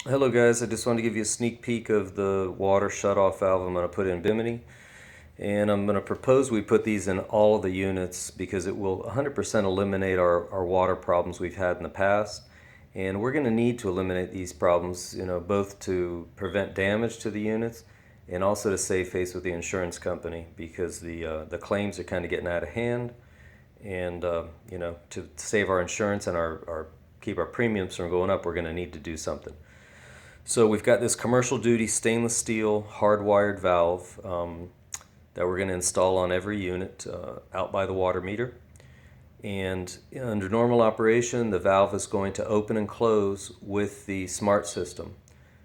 Hello guys, I just wanted to give you a sneak peek of the water shutoff valve I'm going to put in Bimini. And I'm going to propose we put these in all the units because it will 100% eliminate our water problems we've had in the past. And we're going to need to eliminate these problems, both to prevent damage to the units and also to save face with the insurance company because the claims are kind of getting out of hand. And, to save our insurance and keep our premiums from going up, we're going to need to do something. So we've got this commercial duty stainless steel hardwired valve that we're going to install on every unit out by the water meter. And under normal operation, the valve is going to open and close with the smart system.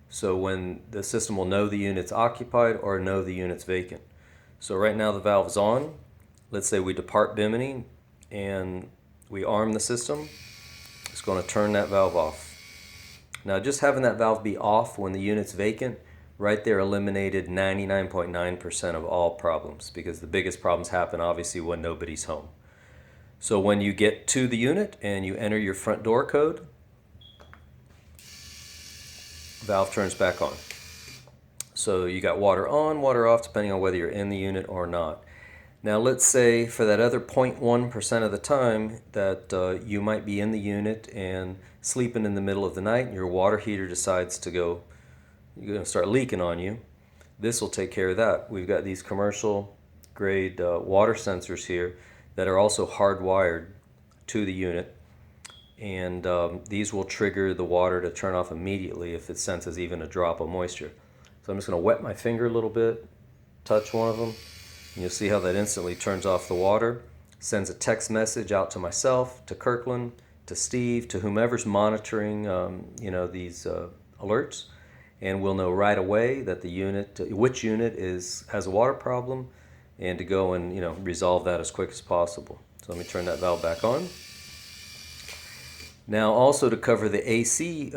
So when the system will know the unit's occupied or know the unit's vacant. So right now the valve's on. Let's say we depart Bimini and we arm the system. It's going to turn that valve off. Now just having that valve be off when the unit's vacant, right there eliminated 99.9% of all problems because the biggest problems happen obviously when nobody's home. So when you get to the unit and you enter your front door code, valve turns back on. So you got water on, water off, depending on whether you're in the unit or not. Now let's say for that other 0.1% of the time that you might be in the unit and sleeping in the middle of the night and your water heater decides to you're going to start leaking on you. This will take care of that. We've got these commercial grade water sensors here that are also hardwired to the unit. And these will trigger the water to turn off immediately if it senses even a drop of moisture. So I'm just going to wet my finger a little bit, touch one of them. And you'll see how that instantly turns off the water, sends a text message out to myself, to Kirkland, to Steve, to whomever's monitoring these alerts, and we'll know right away that which unit has a water problem, and to go and resolve that as quick as possible. So let me turn that valve back on. Now also to cover the AC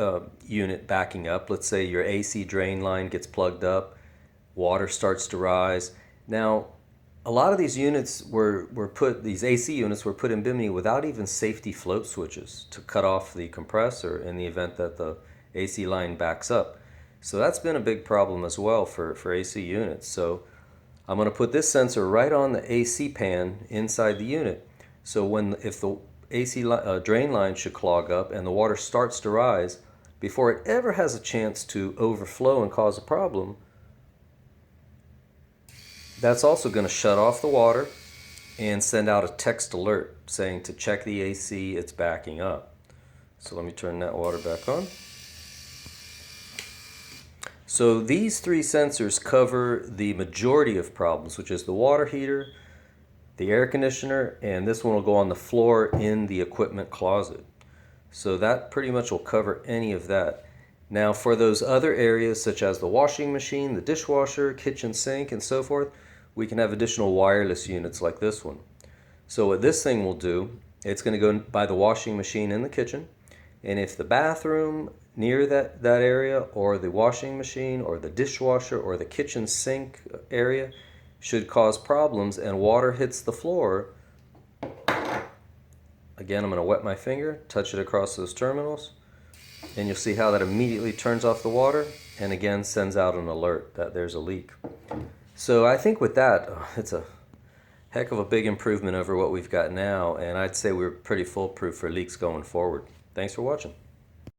unit backing up, let's say your AC drain line gets plugged up, water starts to rise. Now a lot of these units these AC units were put in Bimini without even safety float switches to cut off the compressor in the event that the AC line backs up. So that's been a big problem as well for AC units. So I'm going to put this sensor right on the AC pan inside the unit. So if the AC drain line should clog up and the water starts to rise, before it ever has a chance to overflow and cause a problem, that's also going to shut off the water and send out a text alert saying to check the AC, it's backing up. So let me turn that water back on. So these three sensors cover the majority of problems, which is the water heater, the air conditioner, and this one will go on the floor in the equipment closet. So that pretty much will cover any of that. Now for those other areas such as the washing machine, the dishwasher, kitchen sink, and so forth, we can have additional wireless units like this one. So what this thing will do, it's going to go by the washing machine in the kitchen, and if the bathroom near that area or the washing machine or the dishwasher or the kitchen sink area should cause problems and water hits the floor, again I'm going to wet my finger, touch it across those terminals, and you'll see how that immediately turns off the water and again sends out an alert that there's a leak. So I think with that, it's a heck of a big improvement over what we've got now, and I'd say we're pretty foolproof for leaks going forward. Thanks for watching.